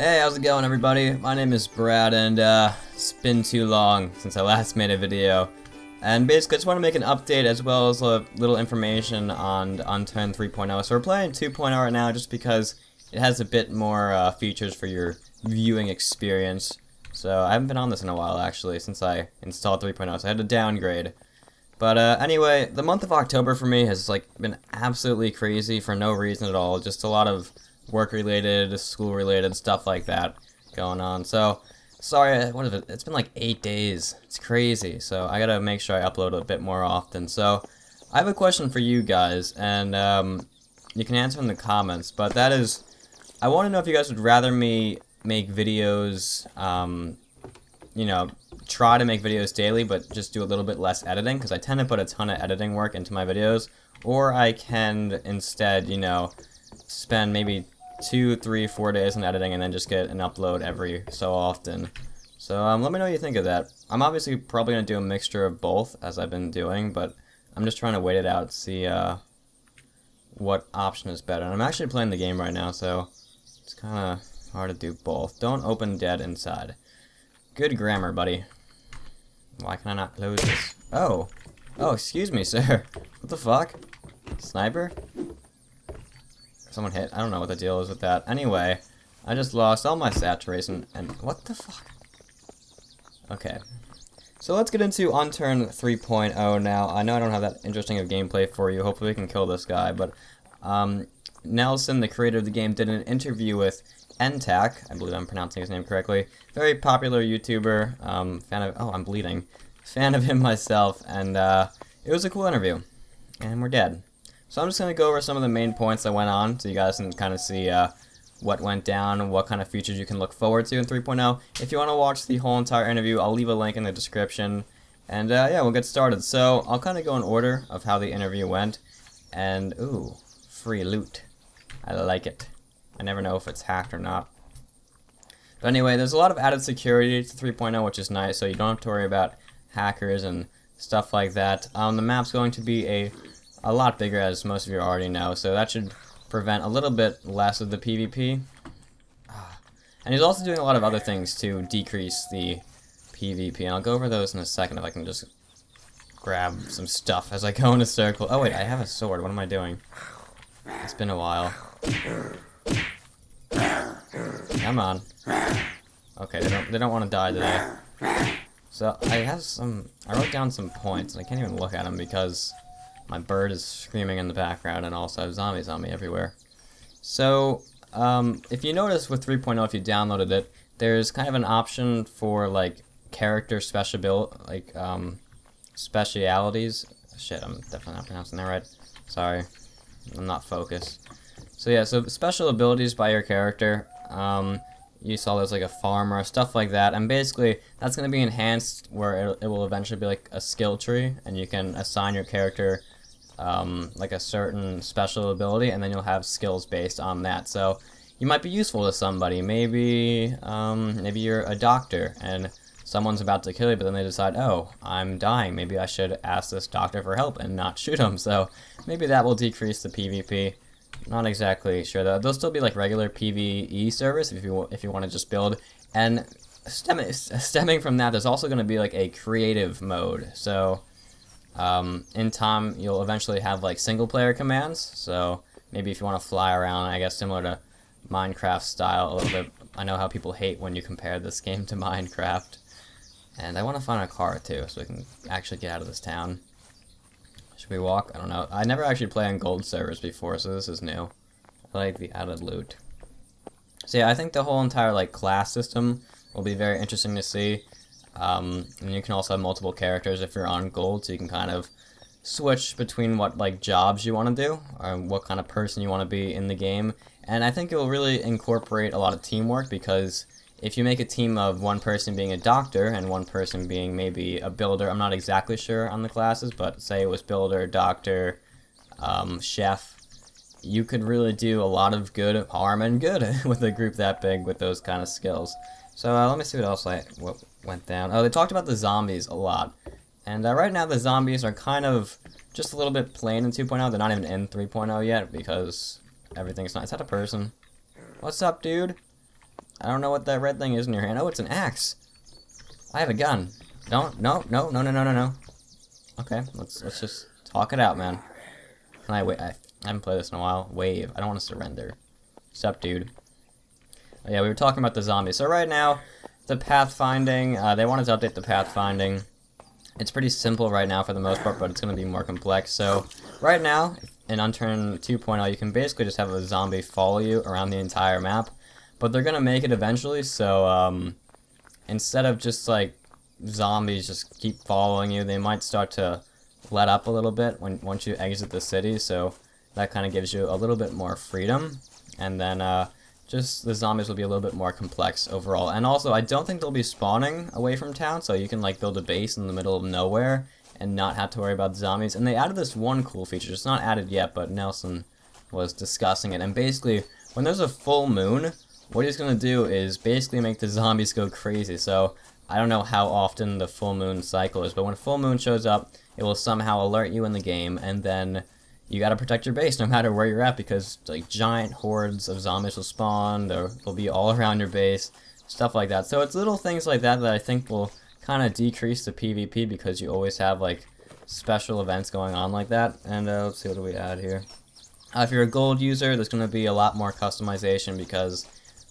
Hey, how's it going, everybody? My name is Brad, and it's been too long since I last made a video. And basically, I just want to make an update as well as a little information on Unturned 3.0. So we're playing 2.0 right now just because it has a bit more features for your viewing experience. So I haven't been on this in a while, actually, since I installed 3.0, so I had to downgrade. But anyway, the month of October for me has been absolutely crazy for no reason at all. Just a lot of work-related, school-related stuff like that going on. So, sorry, what is it? It's been like 8 days. It's crazy. So I gotta make sure I upload a bit more often. So I have a question for you guys, and you can answer in the comments. But that is, I want to know if you guys would rather me make videos, you know, try to make videos daily, but just do a little bit less editing, because I tend to put a ton of editing work into my videos, or I can instead, you know, spend maybe 2, 3, 4 days in editing and then just get an upload every so often. So let me know what you think of that. I'm obviously probably going to do a mixture of both, as I've been doing, but I'm just trying to wait it out to see what option is better. And I'm actually playing the game right now, so it's kind of hard to do both. Don't open dead inside. Good grammar, buddy. Why can I not close this? Oh, excuse me, sir. What the fuck? Sniper? Someone hit. I don't know what the deal is with that. Anyway, I just lost all my saturation and what the fuck? Okay. So let's get into Unturned 3.0 now. I know I don't have that interesting of gameplay for you. Hopefully we can kill this guy, but Nelson, the creator of the game, did an interview with Entac. I believe I'm pronouncing his name correctly. Very popular YouTuber. Fan of I'm bleeding. Fan of him myself, and it was a cool interview. And we're dead. So I'm just going to go over some of the main points that went on so you guys can kind of see what went down and what kind of features you can look forward to in 3.0. If you want to watch the whole entire interview, I'll leave a link in the description. And yeah, we'll get started. So I'll kind of go in order of how the interview went. And, ooh, free loot. I like it. I never know if it's hacked or not. But anyway, there's a lot of added security to 3.0, which is nice, so you don't have to worry about hackers and stuff like that. The map's going to be a lot bigger, as most of you already know, so that should prevent a little bit less of the PvP. And he's also doing a lot of other things to decrease the PvP, and I'll go over those in a second if I can just grab some stuff as I go in a circle. Oh wait, I have a sword. What am I doing? It's been a while. Come on. Okay, they don't want to die today. So I wrote down some points, and I can't even look at them because my bird is screaming in the background, and also I have zombies on me everywhere. So, if you notice with 3.0, if you downloaded it, there's kind of an option for, like, character specialities. Shit, I'm definitely not pronouncing that right. Sorry. I'm not focused. So yeah, so special abilities by your character. You saw there's like a farmer, stuff like that, and basically that's going to be enhanced where it will eventually be like a skill tree, and you can assign your character like a certain special ability, and then you'll have skills based on that. So you might be useful to somebody. Maybe maybe you're a doctor and someone's about to kill you, but then they decide, oh, I'm dying. Maybe I should ask this doctor for help and not shoot him. So maybe that will decrease the PvP. Not exactly sure though. There'll still be like regular PvE servers if you want to just build. And stemming from that, there's also going to be like a creative mode. So in time, you'll eventually have like single player commands. So maybe if you want to fly around, I guess similar to Minecraft style a little bit. I know how people hate when you compare this game to Minecraft. And I want to find a car too, so we can actually get out of this town. Should we walk? I don't know. I never actually played on gold servers before, so this is new. I like the added loot. So yeah, I think the whole entire like class system will be very interesting to see. And you can also have multiple characters if you're on gold, so you can kind of switch between what like jobs you want to do, or what kind of person you want to be in the game. And I think it will really incorporate a lot of teamwork, because if you make a team of one person being a doctor and one person being maybe a builder, I'm not exactly sure on the classes, but say it was builder, doctor, chef, you could really do a lot of good, harm, and good with a group that big with those kind of skills. So let me see what else what went down. Oh, they talked about the zombies a lot. And right now the zombies are kind of just a little bit plain in 2.0. They're not even in 3.0 yet because everything's not. Is that a person? What's up, dude? I don't know what that red thing is in your hand. Oh, it's an axe. I have a gun. No. Okay, let's just talk it out, man. Can I wait? I haven't played this in a while. Wave. I don't want to surrender. Sup, dude? Oh, yeah, we were talking about the zombies. So right now, the pathfinding, they wanted to update the pathfinding. It's pretty simple right now for the most part, but it's going to be more complex. So right now, in Unturned 2.0, you can basically just have a zombie follow you around the entire map. But they're going to make it eventually, so instead of just like zombies just keep following you, they might start to let up a little bit once you exit the city, so that kind of gives you a little bit more freedom. And then just the zombies will be a little bit more complex overall. And also, I don't think they'll be spawning away from town, so you can like build a base in the middle of nowhere and not have to worry about zombies. And they added this one cool feature. It's not added yet, but Nelson was discussing it. And basically, when there's a full moon, what he's going to do is basically make the zombies go crazy. So I don't know how often the full moon cycle is, but when a full moon shows up, it will somehow alert you in the game, and then you gotta protect your base no matter where you're at, because like giant hordes of zombies will spawn, or they'll be all around your base, stuff like that. So it's little things like that that I think will kind of decrease the PvP, because you always have like special events going on like that. And let's see, what do we add here? If you're a gold user, there's going to be a lot more customization, because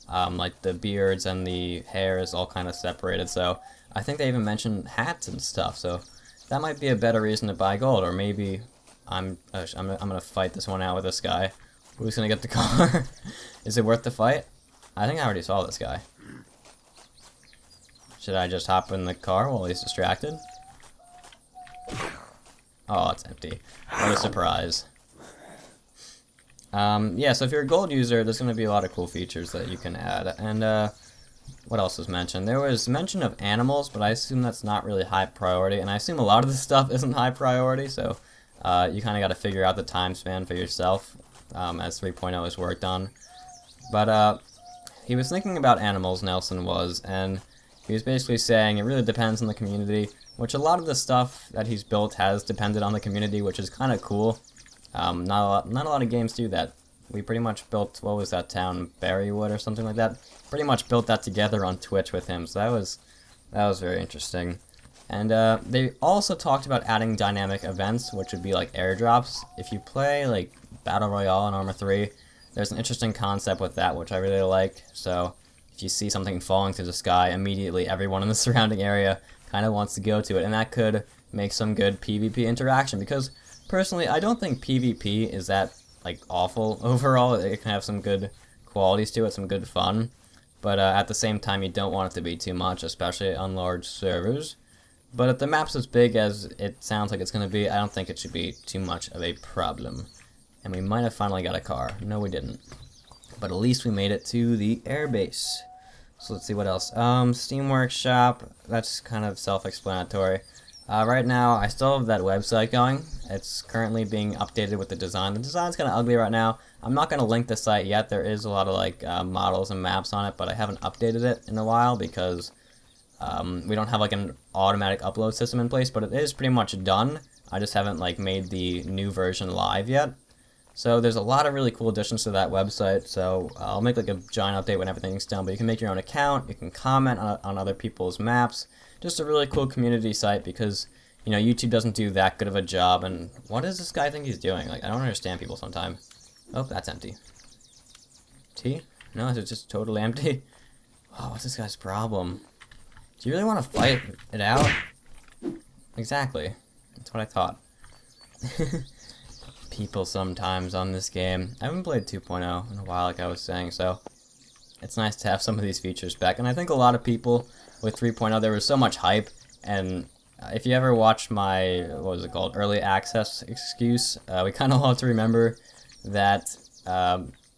like the beards and the hair is all kind of separated. So I think they even mentioned hats and stuff. So that might be a better reason to buy gold. Or maybe I'm gonna fight this one out with this guy. Who's gonna get the car? Is it worth the fight? I think I already saw this guy. Should I just hop in the car while he's distracted? Oh, it's empty. What a surprise. Yeah, so if you're a gold user, there's going to be a lot of cool features that you can add. And what else was mentioned? There was mention of animals, but I assume that's not really high priority. And I assume a lot of this stuff isn't high priority, so you kind of got to figure out the time span for yourself as 3.0 is worked on. But he was thinking about animals, Nelson was, and he was basically saying it really depends on the community, which a lot of the stuff that he's built has depended on the community, which is kind of cool. Not a lot of games do that. We pretty much built, what was that town, Berrywood or something like that? Pretty much built that together on Twitch with him, so that was very interesting. And they also talked about adding dynamic events, which would be like airdrops. If you play like Battle Royale in Arma 3, there's an interesting concept with that, which I really like. So if you see something falling through the sky, immediately everyone in the surrounding area kind of wants to go to it, and that could make some good PvP interaction, because personally, I don't think PvP is that like awful overall. It can have some good qualities to it, some good fun, but at the same time, you don't want it to be too much, especially on large servers. But if the map's as big as it sounds like it's going to be, I don't think it should be too much of a problem. And we might have finally got a car. No, we didn't. But at least we made it to the airbase. So let's see what else. Steam Workshop, that's kind of self-explanatory. Right now, I still have that website going. It's currently being updated with the design. The design's kind of ugly right now. I'm not going to link the site yet. There is a lot of like models and maps on it, but I haven't updated it in a while because we don't have like an automatic upload system in place, but it is pretty much done. I just haven't like made the new version live yet. So there's a lot of really cool additions to that website, so I'll make like a giant update when everything's done, but you can make your own account, you can comment on other people's maps. Just a really cool community site, because, you know, YouTube doesn't do that good of a job, and what does this guy think he's doing? Like, I don't understand people sometimes. Oh, that's empty. Tea? No, is it just totally empty? Oh, what's this guy's problem? Do you really want to fight it out? Exactly. That's what I thought. People sometimes on this game. I haven't played 2.0 in a while, like I was saying, so it's nice to have some of these features back. And I think a lot of people with 3.0, there was so much hype, and if you ever watched my, what was it called, early access excuse, we kind of have to remember that,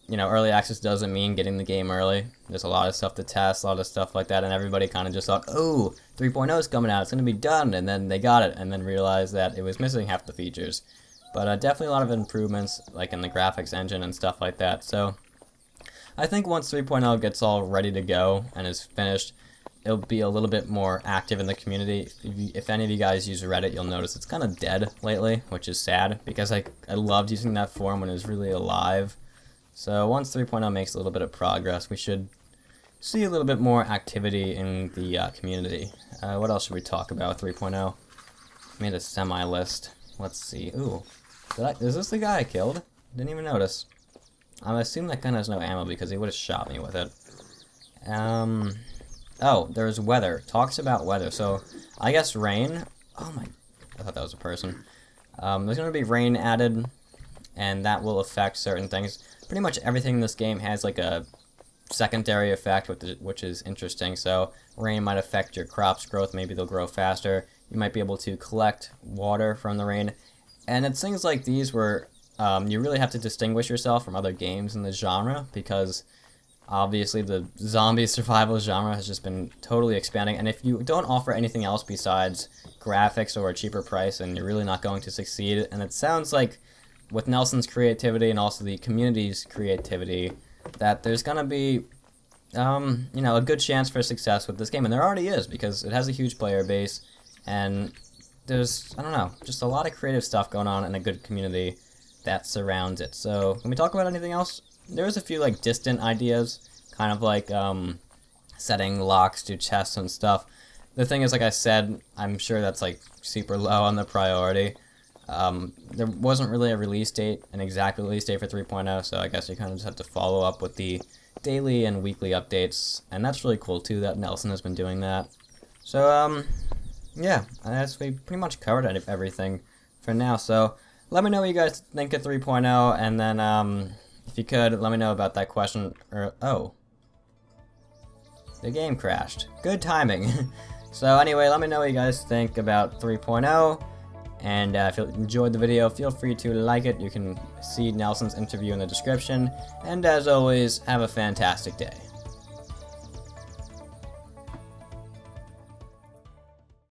you know, early access doesn't mean getting the game early. There's a lot of stuff to test, a lot of stuff like that, and everybody kind of just thought, oh, 3.0 is coming out, it's going to be done, and then they got it, and then realized that it was missing half the features. But definitely a lot of improvements, like in the graphics engine and stuff like that. So I think once 3.0 gets all ready to go and is finished, it'll be a little bit more active in the community. If any of you guys use Reddit, you'll notice it's kind of dead lately, which is sad, because I loved using that forum when it was really alive. So once 3.0 makes a little bit of progress, we should see a little bit more activity in the community. What else should we talk about 3.0? Made a semi-list. Let's see. Ooh. Is this the guy I killed? Didn't even notice. I assume that gun has no ammo because he would have shot me with it. Oh, there's weather. Talks about weather. So, I guess rain. Oh my. I thought that was a person. There's going to be rain added, and that will affect certain things. Pretty much everything in this game has like a secondary effect, which is interesting. So, rain might affect your crops' growth. Maybe they'll grow faster. You might be able to collect water from the rain. And it's things like these where you really have to distinguish yourself from other games in the genre, because obviously the zombie survival genre has just been totally expanding, and if you don't offer anything else besides graphics or a cheaper price, then you're really not going to succeed. And it sounds like with Nelson's creativity and also the community's creativity that there's gonna be you know, a good chance for success with this game, and there already is, because it has a huge player base, and there's, I don't know, just a lot of creative stuff going on and a good community that surrounds it. So, can we talk about anything else? There's a few, like, distant ideas, kind of like, setting locks to chests and stuff. The thing is, like I said, I'm sure that's, like, super low on the priority. There wasn't really a release date, an exact release date for 3.0, so I guess you kind of just have to follow up with the daily and weekly updates, and that's really cool, too, that Nelson has been doing that. So, yeah, we pretty much covered everything for now, so let me know what you guys think of 3.0, and then, if you could, let me know about that question, oh. The game crashed. Good timing. So anyway, let me know what you guys think about 3.0, and if you enjoyed the video, feel free to like it. You can see Nelson's interview in the description, and as always, have a fantastic day.